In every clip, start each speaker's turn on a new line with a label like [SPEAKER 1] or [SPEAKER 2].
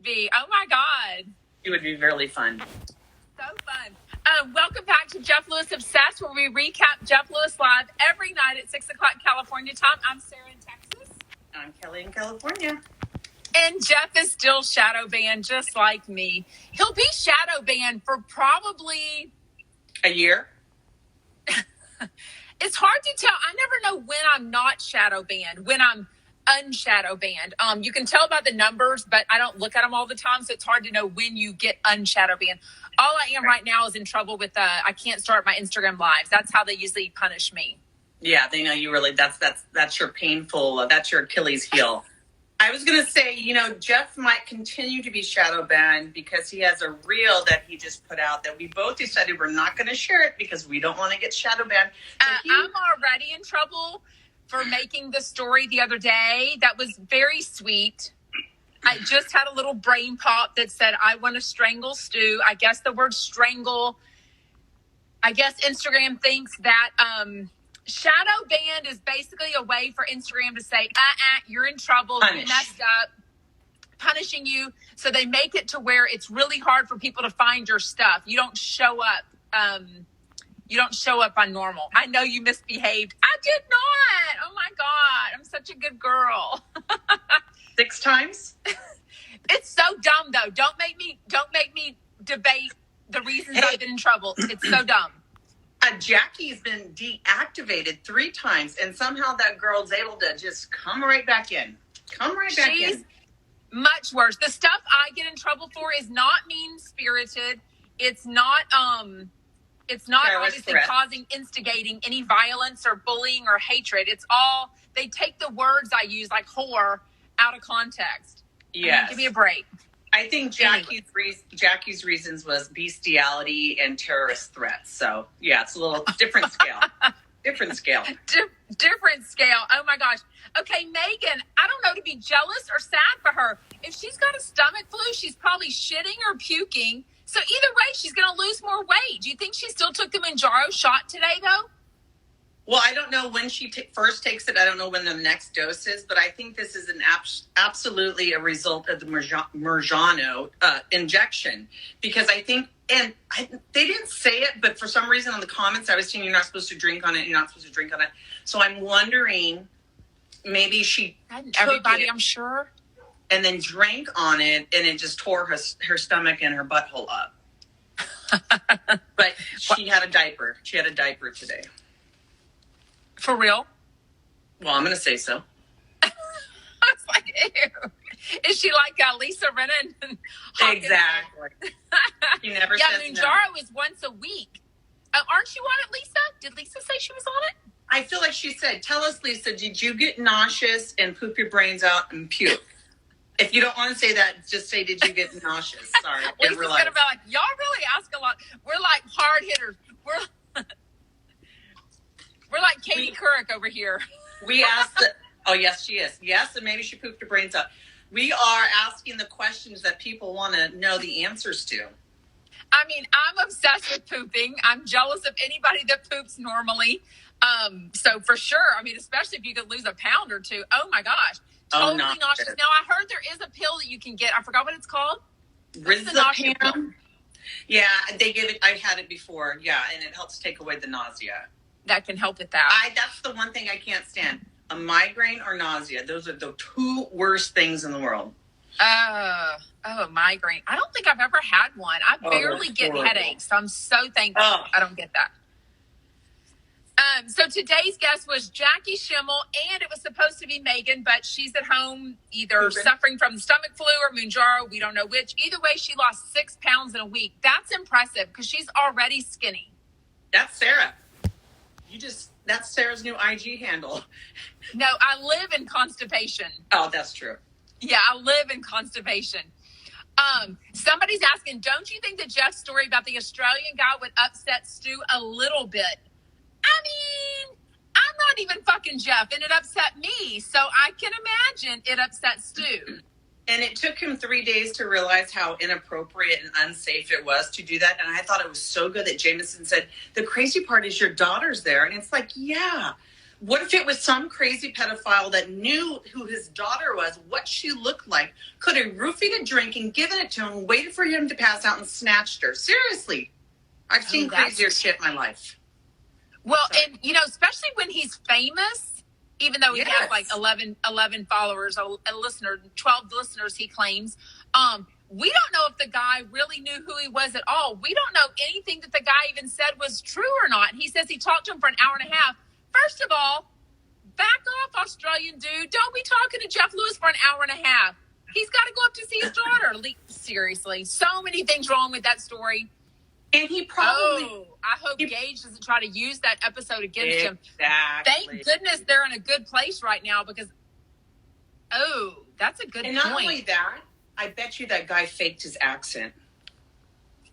[SPEAKER 1] be. Oh my God.
[SPEAKER 2] It would be really fun.
[SPEAKER 1] So fun. Welcome back to Jeff Lewis Obsessed, where we recap Jeff Lewis Live every night at 6 o'clock California time. I'm Sarah in Texas.
[SPEAKER 2] I'm Kelly in California.
[SPEAKER 1] And Jeff is still shadow banned, just like me. He'll be shadow banned for probably
[SPEAKER 2] a year.
[SPEAKER 1] It's hard to tell. I never know when I'm not shadow banned, when I'm unshadow banned. You can tell by the numbers, but I don't look at them all the time, so it's hard to know when you get unshadow banned. All I am right now is in trouble with I can't start my Instagram lives. That's how they usually punish me.
[SPEAKER 2] Yeah, they know you really. That's your painful. That's your Achilles heel. I was going to say, Jeff might continue to be shadow banned because he has a reel that he just put out that we both decided we're not going to share it because we don't want to get shadow banned. So
[SPEAKER 1] I'm already in trouble for making the story the other day. That was very sweet. I just had a little brain pop that said, I want to strangle Stu. I guess the word strangle, I guess Instagram thinks that shadow banned is basically a way for Instagram to say, you're in trouble, you messed up, punishing you. So they make it to where it's really hard for people to find your stuff. You don't show up. You don't show up on normal. I know you misbehaved. I did not. Oh my God. I'm such a good girl.
[SPEAKER 2] 6 times?
[SPEAKER 1] It's so dumb though. Don't make me debate the reasons I've been in trouble. It's so dumb.
[SPEAKER 2] Jackie's been deactivated 3 times, and somehow that girl's able to just come right back in. She's
[SPEAKER 1] much worse. The stuff I get in trouble for is not mean-spirited. It's not obviously instigating any violence or bullying or hatred. It's all, they take the words I use, like whore, out of context.
[SPEAKER 2] Yes.
[SPEAKER 1] Give me a break.
[SPEAKER 2] I think Jackie's reasons was bestiality and terrorist threats. So, yeah, it's a little different scale. Different scale.
[SPEAKER 1] Different scale. Oh, my gosh. Okay, Megan, I don't know to be jealous or sad for her. If she's got a stomach flu, she's probably shitting or puking. So either way, she's going to lose more weight. Do you think she still took the Manjaro shot today, though?
[SPEAKER 2] Well, I don't know when she first takes it. I don't know when the next dose is, but I think this is an absolutely a result of the Marjano injection. Because I think, they didn't say it, but for some reason in the comments I was seeing you're not supposed to drink on it. So I'm wondering, maybe she
[SPEAKER 1] everybody, I'm sure.
[SPEAKER 2] And then drank on it, and it just tore her stomach and her butthole up. But she had a diaper. She had a diaper today.
[SPEAKER 1] For real?
[SPEAKER 2] Well, I'm going to say so.
[SPEAKER 1] I was like, ew. Is she like Lisa Rinna?
[SPEAKER 2] Exactly. She never says
[SPEAKER 1] Manjaro is once a week. Aren't you on it, Lisa? Did Lisa say she was on it?
[SPEAKER 2] I feel like she said, tell us, Lisa, did you get nauseous and poop your brains out and puke? If you don't want to say that, just say, did you get nauseous? Sorry.
[SPEAKER 1] Lisa's going to be like, y'all really ask a lot. We're like hard hitters. We're like Katie Couric over here.
[SPEAKER 2] We asked oh, yes, she is. Yes, and maybe she pooped her brains out. We are asking the questions that people want to know the answers to.
[SPEAKER 1] I mean, I'm obsessed with pooping. I'm jealous of anybody that poops normally. So for sure, I mean, especially if you could lose a pound or 2. Oh my gosh. Totally nauseous. Now, I heard there is a pill that you can get. I forgot what it's called.
[SPEAKER 2] Rizepam. Yeah, they give it. I've had it before. Yeah, and it helps take away the nausea.
[SPEAKER 1] That can help with that.
[SPEAKER 2] That's the one thing I can't stand. A migraine or nausea. Those are the 2 worst things in the world.
[SPEAKER 1] Migraine. I don't think I've ever had one. I barely get headaches. So I'm so thankful I don't get that. So today's guest was Jackie Schimmel, and it was supposed to be Megan, but she's at home either suffering from the stomach flu or Manjaro. We don't know which. Either way, she lost 6 pounds in a week. That's impressive because she's already skinny.
[SPEAKER 2] That's Sarah. That's Sarah's new IG handle.
[SPEAKER 1] No, I live in constipation.
[SPEAKER 2] Oh, that's true.
[SPEAKER 1] Yeah, I live in constipation. Somebody's asking, don't you think that Jeff's story about the Australian guy would upset Stu a little bit? I mean, I'm not even fucking Jeff, and it upset me. So I can imagine it upset Stu.
[SPEAKER 2] And it took him 3 days to realize how inappropriate and unsafe it was to do that. And I thought it was so good that Jameson said, the crazy part is your daughter's there. And it's like, yeah, What if it was some crazy pedophile that knew who his daughter was, what she looked like, could have roofied a drink and given it to him, waited for him to pass out and snatched her? Seriously. I've seen crazier shit in my life.
[SPEAKER 1] Well, and, you know, especially when he's famous, even though he has like 11 followers, a listener, 12 listeners, he claims, we don't know if the guy really knew who he was at all. We don't know anything that the guy even said was true or not. He says he talked to him for an hour and a half. First of all, back off, Australian dude. Don't be talking to Jeff Lewis for an hour and a half. He's got to go up to see his daughter. Seriously. So many things wrong with that story.
[SPEAKER 2] And he probably...
[SPEAKER 1] I hope Gage doesn't try to use that episode against him.
[SPEAKER 2] Exactly.
[SPEAKER 1] Thank goodness they're in a good place right now because... that's a good point.
[SPEAKER 2] And not only that, I bet you that guy faked his accent.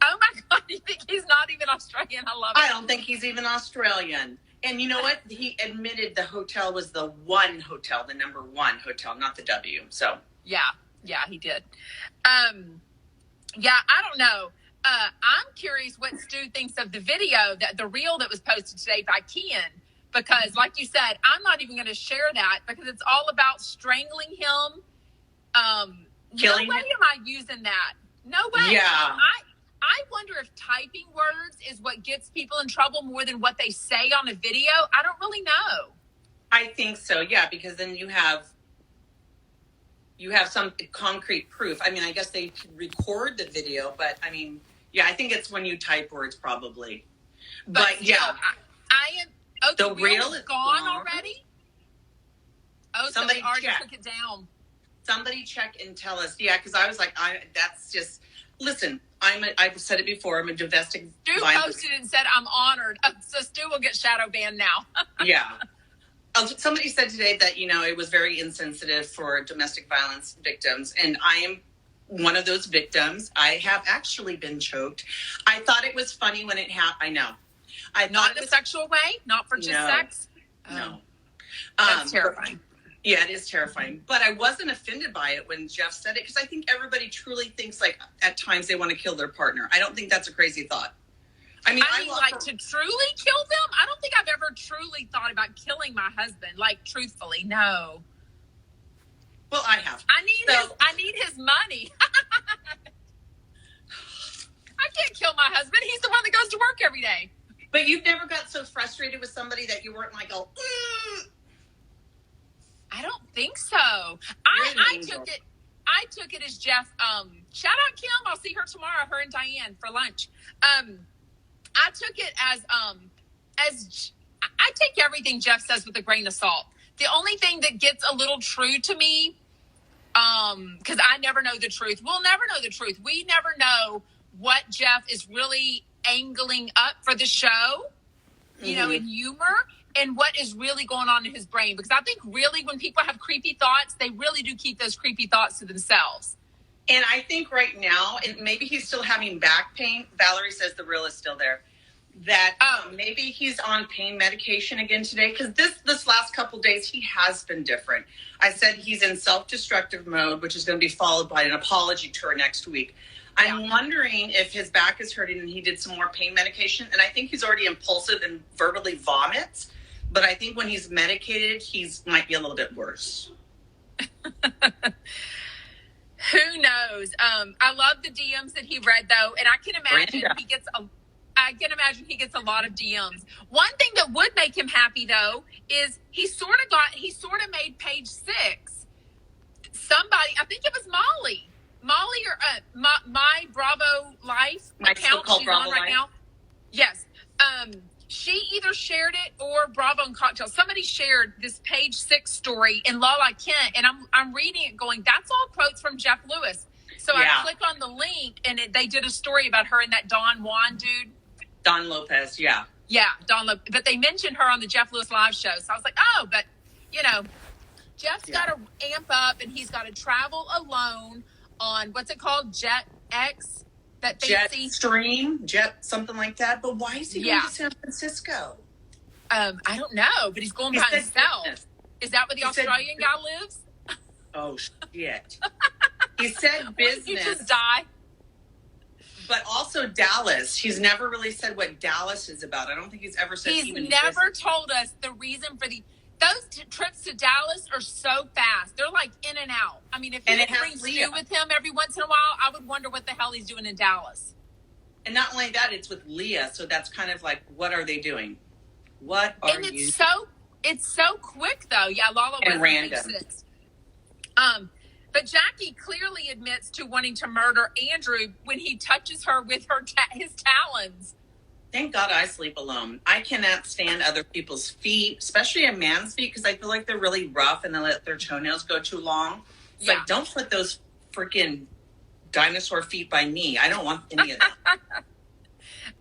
[SPEAKER 1] Oh, my God. You think he's not even Australian? I love it.
[SPEAKER 2] I don't think he's even Australian. And you know what? He admitted the hotel was the one hotel, the number one hotel, not the W. So
[SPEAKER 1] yeah, he did. I don't know. I'm curious what Stu thinks of the video, the reel that was posted today by Kian, because like you said, I'm not even going to share that because it's all about strangling him.
[SPEAKER 2] Killing
[SPEAKER 1] no way
[SPEAKER 2] him?
[SPEAKER 1] am I using that. No way.
[SPEAKER 2] Yeah.
[SPEAKER 1] I wonder if typing words is what gets people in trouble more than what they say on a video. I don't really know.
[SPEAKER 2] I think so, yeah, because then you have some concrete proof. I mean, I guess they could record the video, but I mean, yeah, I think it's when you type words probably. But
[SPEAKER 1] still,
[SPEAKER 2] yeah.
[SPEAKER 1] I am. Oh, the reel is gone
[SPEAKER 2] gone
[SPEAKER 1] already? Oh,
[SPEAKER 2] somebody
[SPEAKER 1] so they already
[SPEAKER 2] check.
[SPEAKER 1] took it down.
[SPEAKER 2] Somebody check and tell us. Yeah, because I was like, that's just... Listen, I've said it before. I'm a domestic
[SPEAKER 1] Stu posted and said, I'm honored. So Stu will get shadow banned now.
[SPEAKER 2] Yeah. Somebody said today that, you know, it was very insensitive for domestic violence victims. And I am one of those victims. I have actually been choked. I thought it was funny when it happened. I know.
[SPEAKER 1] Not in a sexual way? Not for just sex?
[SPEAKER 2] No.
[SPEAKER 1] That's terrifying.
[SPEAKER 2] Yeah, it is terrifying. But I wasn't offended by it when Jeff said it because I think everybody truly thinks like at times they want to kill their partner. I don't think that's a crazy thought. I mean like
[SPEAKER 1] to truly kill them? I don't think I've ever truly thought about killing my husband. Like, truthfully, no.
[SPEAKER 2] Well, I have.
[SPEAKER 1] I need his money. I can't kill my husband. He's the one that goes to work every day.
[SPEAKER 2] But you've never got so frustrated with somebody that you weren't like,
[SPEAKER 1] I don't think so. I took it as Jeff. Shout out Kim. I'll see her tomorrow. Her and Diane for lunch. I took it as I take everything Jeff says with a grain of salt. The only thing that gets a little true to me, because I never know the truth. We'll never know the truth. We never know what Jeff is really angling up for the show, you know, in humor. And what is really going on in his brain. Because I think really when people have creepy thoughts, they really do keep those creepy thoughts to themselves.
[SPEAKER 2] And I think right now, and maybe he's still having back pain. Valerie says the reel is still there. That maybe he's on pain medication again today. Because this last couple days, he has been different. I said he's in self-destructive mode, which is going to be followed by an apology tour next week. I'm wondering if his back is hurting and he did some more pain medication. And I think he's already impulsive and verbally vomits. But I think when he's medicated, might be a little bit worse.
[SPEAKER 1] Who knows? I love the DMs that he read, though, and I can imagine he gets a lot of DMs. One thing that would make him happy, though, is he sort of made page 6. Somebody, I think it was Molly or my Bravo Life account she's on right now. Yes. She either shared it or Bravo and Cocktail. Somebody shared this page 6 story in Lala Kent, and I'm reading it going, that's all quotes from Jeff Lewis. So I click on the link, and they did a story about her and that Don Juan dude.
[SPEAKER 2] Don Lopez, yeah.
[SPEAKER 1] Yeah, Don Lopez. But they mentioned her on the Jeff Lewis live show. So I was like, oh, but, you know, Jeff's got to amp up, and he's got to travel alone on, what's it called, Jet X? That
[SPEAKER 2] Jet, something like that. But why is he going to San Francisco?
[SPEAKER 1] I don't know, but he's going by himself. Business. Is that where the Australian guy lives?
[SPEAKER 2] Oh, shit. He said business.
[SPEAKER 1] You just die.
[SPEAKER 2] But also Dallas. He's never really said what Dallas is about. I don't think he's ever said
[SPEAKER 1] He's never told us the reason for Those trips to Dallas are so fast. They're like in and out. I mean, if he didn't bring Stu with him every once in a while, I would wonder what the hell he's doing in Dallas.
[SPEAKER 2] And not only that, it's with Leah. So that's kind of like, what are they doing? What are
[SPEAKER 1] and it's so quick though. Yeah, Lala
[SPEAKER 2] and random.
[SPEAKER 1] But Jackie clearly admits to wanting to murder Andrew when he touches her with his talons.
[SPEAKER 2] Thank God I sleep alone. I cannot stand other people's feet, especially a man's feet, because I feel like they're really rough and they let their toenails go too long. It's like, don't put those freaking dinosaur feet by me. I don't want any of that.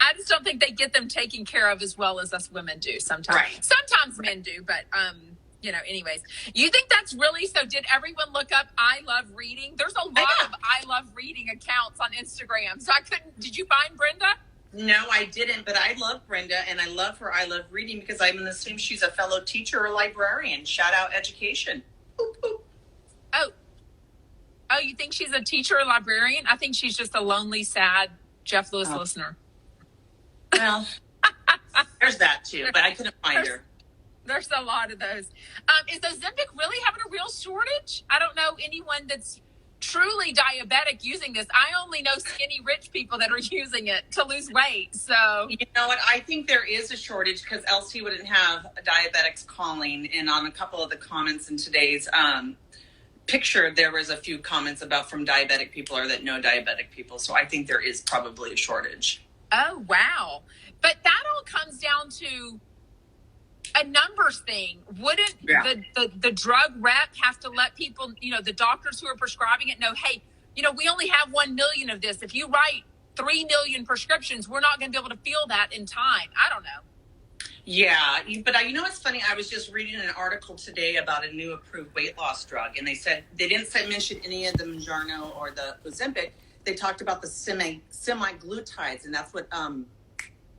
[SPEAKER 1] I just don't think they get them taken care of as well as us women do sometimes.
[SPEAKER 2] Right.
[SPEAKER 1] Sometimes men do, but anyways. You think that's really so? Did everyone look up I Love Reading? There's a lot of I Love Reading accounts on Instagram. So did you find Brenda?
[SPEAKER 2] No, I didn't, but I love Brenda, and I love her. I love reading because I'm in the same. She's a fellow teacher or librarian. Shout out education. Boop, boop.
[SPEAKER 1] Oh, you think she's a teacher or librarian? I think she's just a lonely, sad Jeff Lewis listener.
[SPEAKER 2] Well, there's that too, but I couldn't find her.
[SPEAKER 1] There's a lot of those. Is Ozempic really having a real shortage? I don't know anyone that's truly diabetic using this. I only know skinny rich people that are using it to lose weight. So
[SPEAKER 2] you know what? I think there is a shortage because else he wouldn't have diabetics calling. And on a couple of the comments in today's picture, there was a few comments about from diabetic people or that know diabetic people. So I think there is probably a shortage.
[SPEAKER 1] Oh, wow. But that all comes down to a numbers thing. Wouldn't the drug rep have to let people, the doctors who are prescribing it know, hey, we only have 1 million of this. If you write 3 million prescriptions, we're not going to be able to fill that in time. I don't know.
[SPEAKER 2] Yeah, but what's funny? I was just reading an article today about a new approved weight loss drug, and they said they didn't mention any of the Mounjaro or the Ozempic. They talked about the semaglutides, and that's what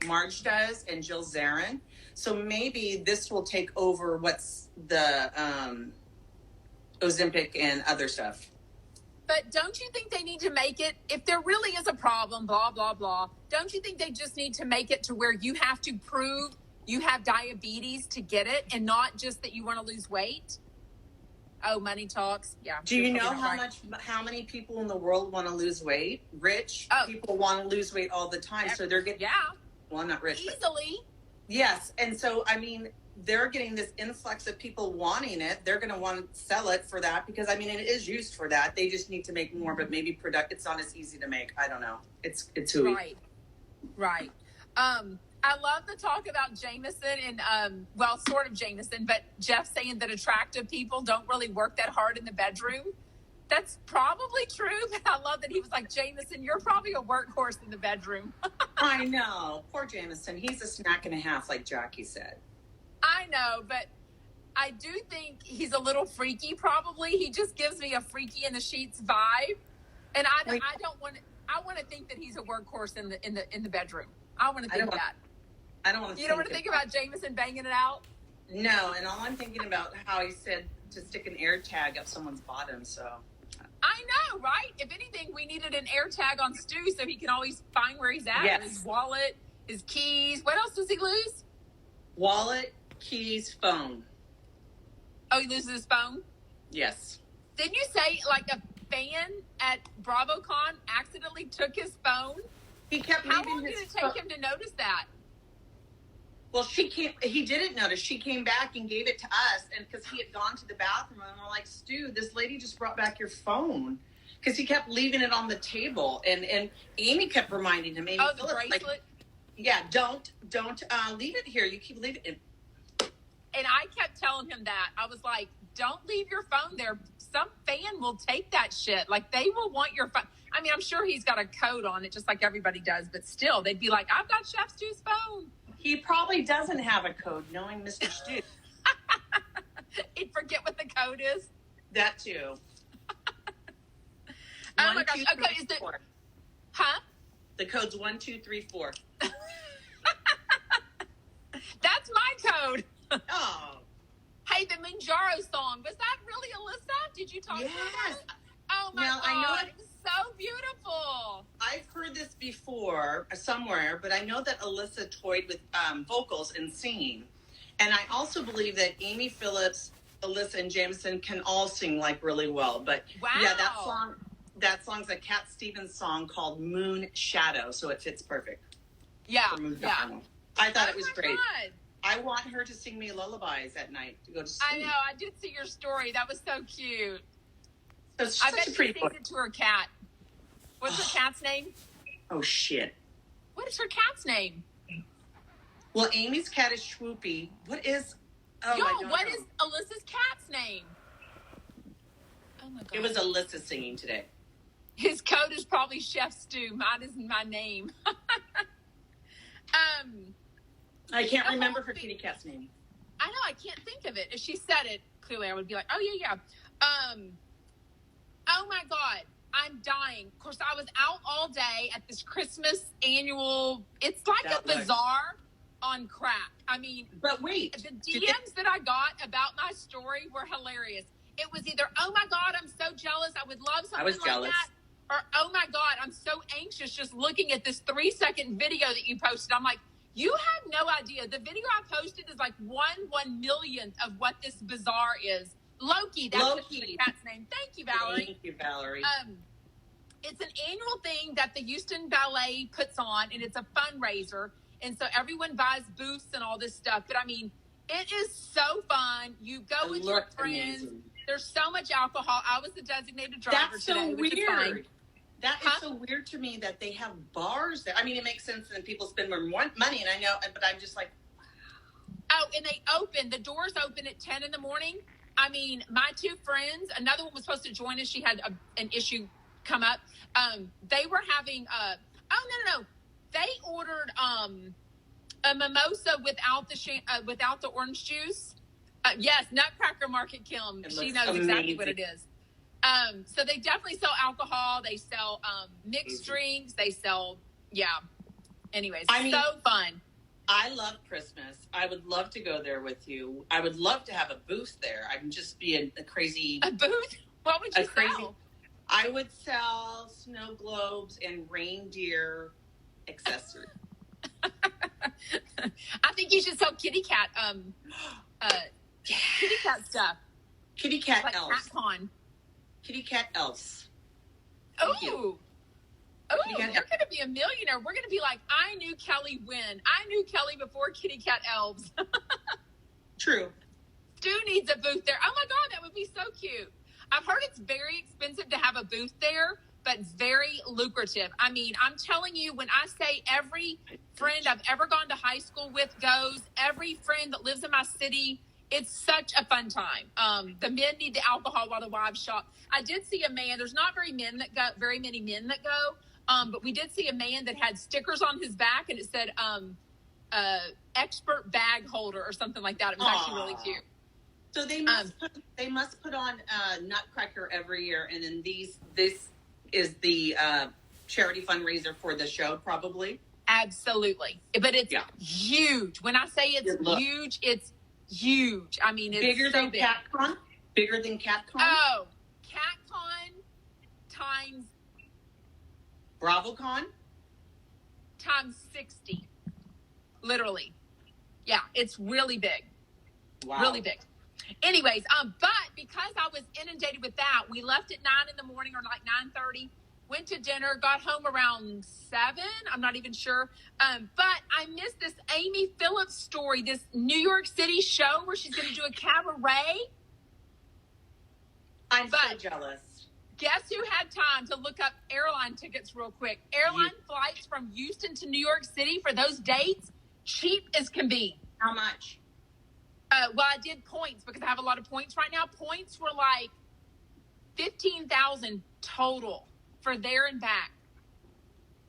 [SPEAKER 2] Marge does and Jill Zarin. So maybe this will take over what's the Ozempic and other stuff.
[SPEAKER 1] But don't you think they need to make it, if there really is a problem, blah, blah, blah, don't you think they just need to make it to where you have to prove you have diabetes to get it and not just that you want to lose weight? Oh, money talks. Yeah.
[SPEAKER 2] Do you know how many people in the world want to lose weight? Rich people want to lose weight all the time. So they're getting, well, not rich.
[SPEAKER 1] Easily.
[SPEAKER 2] Yes. And so, they're getting this influx of people wanting it. They're going to want to sell it for that because, it is used for that. They just need to make more, but maybe it's not as easy to make. I don't know. It's hooey.
[SPEAKER 1] Right. I love the talk about Jameson and, sort of Jameson, but Jeff saying that attractive people don't really work that hard in the bedroom. That's probably true, but I love that he was like, Jameson, you're probably a workhorse in the bedroom.
[SPEAKER 2] I know. Poor Jameson. He's a snack and a half, like Jackie said.
[SPEAKER 1] I know, but I do think he's a little freaky, probably. He just gives me a freaky in the sheets vibe. And I want to think that he's a workhorse in the bedroom. I want to think that.
[SPEAKER 2] I don't want to.
[SPEAKER 1] You don't want to think about Jameson banging it out?
[SPEAKER 2] No, and all I'm thinking about how he said to stick an air tag up someone's bottom. So
[SPEAKER 1] I know, right? If anything, we needed an air tag on Stu so he can always find where he's at.
[SPEAKER 2] Yes.
[SPEAKER 1] His wallet, his keys. What else does he lose?
[SPEAKER 2] Wallet, keys, phone.
[SPEAKER 1] Oh, he loses his phone?
[SPEAKER 2] Yes.
[SPEAKER 1] Didn't you say like a fan at BravoCon accidentally took his phone?
[SPEAKER 2] He kept
[SPEAKER 1] How long did it take him to notice that?
[SPEAKER 2] Well, he didn't notice. She came back and gave it to us, and because he had gone to the bathroom, and we're like, Stu, this lady just brought back your phone. Because he kept leaving it on the table, and Amy kept reminding him. Amy
[SPEAKER 1] the bracelet?
[SPEAKER 2] Like, yeah, don't leave it here. You keep leaving it.
[SPEAKER 1] And I kept telling him that. I was like, don't leave your phone there. Some fan will take that shit. Like, they will want your phone. I'm sure he's got a code on it, just like everybody does. But still, they'd be like, I've got Chef Stu's phone.
[SPEAKER 2] He probably doesn't have a code, knowing Mr. Stu.
[SPEAKER 1] He'd forget what the code is.
[SPEAKER 2] That too.
[SPEAKER 1] Oh my gosh. Okay, is it? Huh?
[SPEAKER 2] The code's 1, 2, 3, 4.
[SPEAKER 1] That's my code.
[SPEAKER 2] Oh.
[SPEAKER 1] Hey, the Mounjaro song. Was that really Alyssa? Did you talk about it? Oh my God. I know it's so beautiful.
[SPEAKER 2] I've heard this before somewhere, but I know that Alyssa toyed with vocals and singing. And I also believe that Amy Phillips, Alyssa, and Jameson can all sing like really well. But yeah, that song's a Cat Stevens song called Moon Shadow, so it fits perfect.
[SPEAKER 1] Yeah,
[SPEAKER 2] I thought it was great. God. I want her to sing me lullabies at night to go to sleep.
[SPEAKER 1] I know. I did see your story. That was so cute.
[SPEAKER 2] So
[SPEAKER 1] I bet she sings it to her cat. What's her cat's name?
[SPEAKER 2] Oh, shit.
[SPEAKER 1] What is her cat's name?
[SPEAKER 2] Well, Amy's cat is Swoopy. What is...
[SPEAKER 1] what is Alyssa's cat's name? Oh, my God.
[SPEAKER 2] It was Alyssa singing today.
[SPEAKER 1] His code is probably Chef Stew. Mine is my name.
[SPEAKER 2] I can't remember her kitty cat's name.
[SPEAKER 1] I know. I can't think of it. If she said it, clearly I would be like, oh, yeah. Oh, my God. I'm dying. Of course, I was out all day at this Christmas annual. It's like a bazaar on crack. I mean,
[SPEAKER 2] but wait.
[SPEAKER 1] The DMs that I got about my story were hilarious. It was either, oh, my God, I'm so jealous. I would love something like that. Or, oh, my God, I'm so anxious just looking at this 3-second video that you posted. I'm like, you have no idea. The video I posted is like 1/1,000,000th of what this bazaar is. Loki, that's the cat's name. Thank you, Valerie.
[SPEAKER 2] Thank you, Valerie.
[SPEAKER 1] It's an annual thing that the Houston Ballet puts on, and it's a fundraiser. And so everyone buys booths and all this stuff. But, I mean, it is so fun. You go with your friends. Amazing. There's so much alcohol. I was the designated driver today, which is fine.
[SPEAKER 2] That is so weird to me that they have bars there. I mean, it makes sense that people spend more money, and I know, but I'm just like,
[SPEAKER 1] wow. Oh, and the doors open at 10 in the morning. I mean, my two friends, another one was supposed to join us. She had an issue come up. They were having, no. They ordered a mimosa without the orange juice. Yes, Nutcracker Market Kim. She knows exactly what it is. So they definitely sell alcohol. They sell mixed drinks. They sell, anyways, so fun.
[SPEAKER 2] I love Christmas. I would love to go there with you. I would love to have a booth there. I'm just being a crazy...
[SPEAKER 1] A booth? What would you sell?
[SPEAKER 2] I would sell snow globes and reindeer accessories.
[SPEAKER 1] I think you should sell kitty cat kitty cat stuff.
[SPEAKER 2] Kitty cat
[SPEAKER 1] like
[SPEAKER 2] elves.
[SPEAKER 1] CatCon.
[SPEAKER 2] Kitty cat elves.
[SPEAKER 1] Oh, you're going to be a millionaire. We're going to be like, I knew Kelly when. I knew Kelly before Kitty Cat Elves.
[SPEAKER 2] True.
[SPEAKER 1] Stu needs a booth there. Oh, my God, that would be so cute. I've heard it's very expensive to have a booth there, but very lucrative. I mean, I'm telling you, when I say every friend I've ever gone to high school with goes, every friend that lives in my city, it's such a fun time. The men need the alcohol while the wives shop. I did see a man. There's not very many men that go. But we did see a man that had stickers on his back, and it said expert bag holder or something like that. It was actually really cute.
[SPEAKER 2] So they must put on Nutcracker every year, and then this is the charity fundraiser for the show, probably.
[SPEAKER 1] Absolutely, but it's huge. When I say it's huge, it's huge. I mean, it's
[SPEAKER 2] bigger than
[SPEAKER 1] big.
[SPEAKER 2] CatCon. Bigger than CatCon.
[SPEAKER 1] Oh, CatCon times
[SPEAKER 2] BravoCon
[SPEAKER 1] times 60. Literally, yeah, it's really big.
[SPEAKER 2] Wow,
[SPEAKER 1] really big. Anyways, but because I was inundated with that, we left at 9 in the morning or like 9:30. Went to dinner, got home around 7. I'm not even sure. But I missed this Amy Phillips story, this New York City show where she's going to do a cabaret.
[SPEAKER 2] I'm so jealous.
[SPEAKER 1] Guess who had time to look up airline tickets real quick? Airline flights from Houston to New York City for those dates, cheap as can be.
[SPEAKER 2] How much?
[SPEAKER 1] Well, I did points because I have a lot of points right now. Points were like $15,000 total for there and back.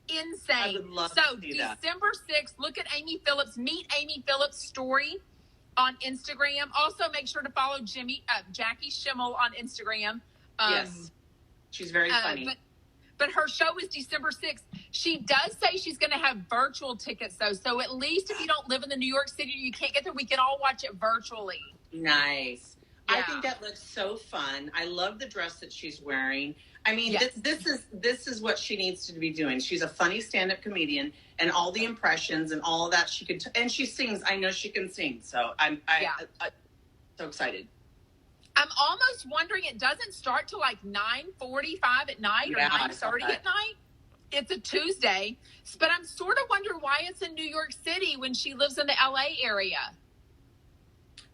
[SPEAKER 1] Insane.
[SPEAKER 2] I would love
[SPEAKER 1] so
[SPEAKER 2] to see that.
[SPEAKER 1] December 6th, look at Amy Phillips, meet Amy Phillips' story on Instagram. Also, make sure to follow Jackie Schimmel on Instagram.
[SPEAKER 2] Yes. She's very funny.
[SPEAKER 1] But her show is December 6th. She does say she's going to have virtual tickets, though. So at least if you don't live in the New York City, you can't get there, we can all watch it virtually.
[SPEAKER 2] Nice.
[SPEAKER 1] Yeah.
[SPEAKER 2] I think that looks so fun. I love the dress that she's wearing. I mean,
[SPEAKER 1] Yes.
[SPEAKER 2] this is what she needs to be doing. She's a funny stand-up comedian, and all the impressions and all of that she could, and she sings. I know she can sing, so I'm so excited.
[SPEAKER 1] I'm almost wondering it doesn't start till like 9:45 at night or 9:30 at night. It's a Tuesday, but I'm sort of wondering why it's in New York City when she lives in the LA area.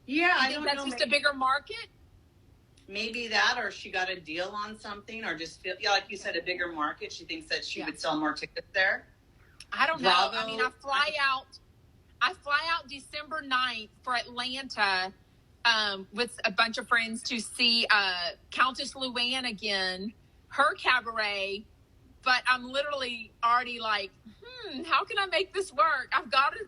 [SPEAKER 2] Yeah,
[SPEAKER 1] I think that's just a bigger market.
[SPEAKER 2] Maybe that, or she got a deal on something, or just feel, like you said, a bigger market. She thinks that she would sell more tickets there.
[SPEAKER 1] I don't know. I mean, I fly out December 9th for Atlanta with a bunch of friends to see Countess Luann again, her cabaret. But I'm literally already like, how can I make this work? I've got to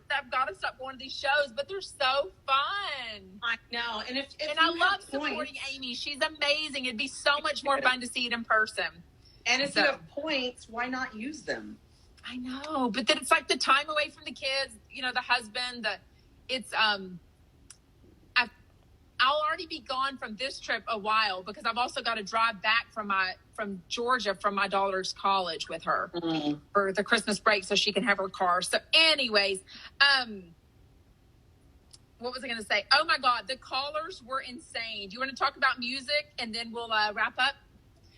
[SPEAKER 1] stop going to these shows, but they're so fun.
[SPEAKER 2] I know, and
[SPEAKER 1] I love supporting Amy. She's amazing. It'd be so much more fun to see it in person.
[SPEAKER 2] And if you have points, why not use them?
[SPEAKER 1] I know, but then it's like the time away from the kids. You know, the husband. I'll already be gone from this trip a while because I've also got to drive back from Georgia from my daughter's college with her for the Christmas break so she can have her car. So anyways, what was I going to say? Oh my God, the callers were insane. Do you want to talk about music and then we'll wrap up?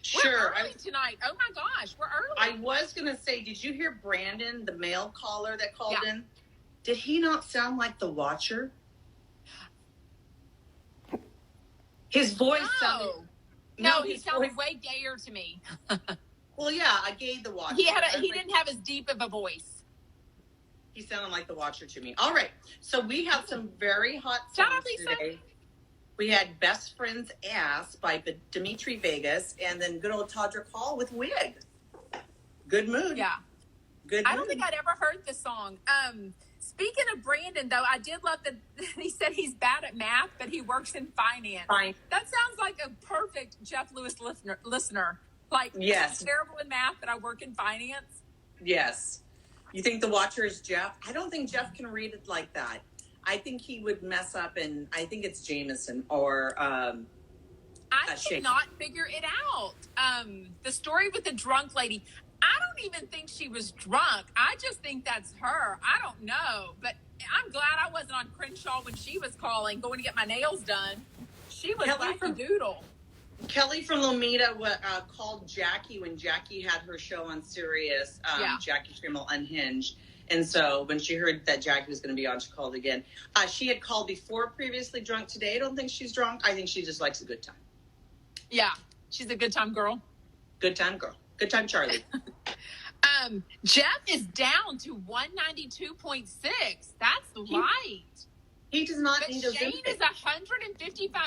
[SPEAKER 2] Sure.
[SPEAKER 1] We're early tonight. Oh my gosh, we're early.
[SPEAKER 2] I was going to say, did you hear Brandon, the male caller that called in? Did he not sound like the Watcher? His voice sounded...
[SPEAKER 1] No, he sounded way gayer to me.
[SPEAKER 2] Well, yeah, I gave the Watcher.
[SPEAKER 1] He didn't have as deep of a voice.
[SPEAKER 2] He sounded like the Watcher to me. All right, so we have some very hot songs today. We had Best Friend's Ass by Dimitri Vegas, and then good old Todrick Hall with Wig. Good mood.
[SPEAKER 1] Yeah.
[SPEAKER 2] Good mood.
[SPEAKER 1] I don't think I'd ever heard this song. Speaking of Brandon, though, I did love that he said he's bad at math, but he works in finance. That sounds like a perfect Jeff Lewis listener. Like,
[SPEAKER 2] yes.
[SPEAKER 1] I'm terrible in math, but I work in finance.
[SPEAKER 2] Yes. You think the Watcher is Jeff? I don't think Jeff can read it like that. I think he would mess up, and I think it's Jameson or
[SPEAKER 1] I cannot figure it out. The story with the drunk lady, I don't even think she was drunk. I just think that's her. I don't know. But I'm glad I wasn't on Crenshaw when she was calling, going to get my nails done. She was wackadoodle.
[SPEAKER 2] Kelly from Lomita called Jackie when Jackie had her show on Sirius, Jackie Schimmel Unhinged. And so when she heard that Jackie was going to be on, she called again. She had called before, previously drunk. Today, I don't think she's drunk. I think she just likes a good time. Yeah.
[SPEAKER 1] She's a good time girl.
[SPEAKER 2] Good time girl. Good time Charlie.
[SPEAKER 1] Jeff is down to 192.6. That's light.
[SPEAKER 2] He does not need a
[SPEAKER 1] Shane is 155.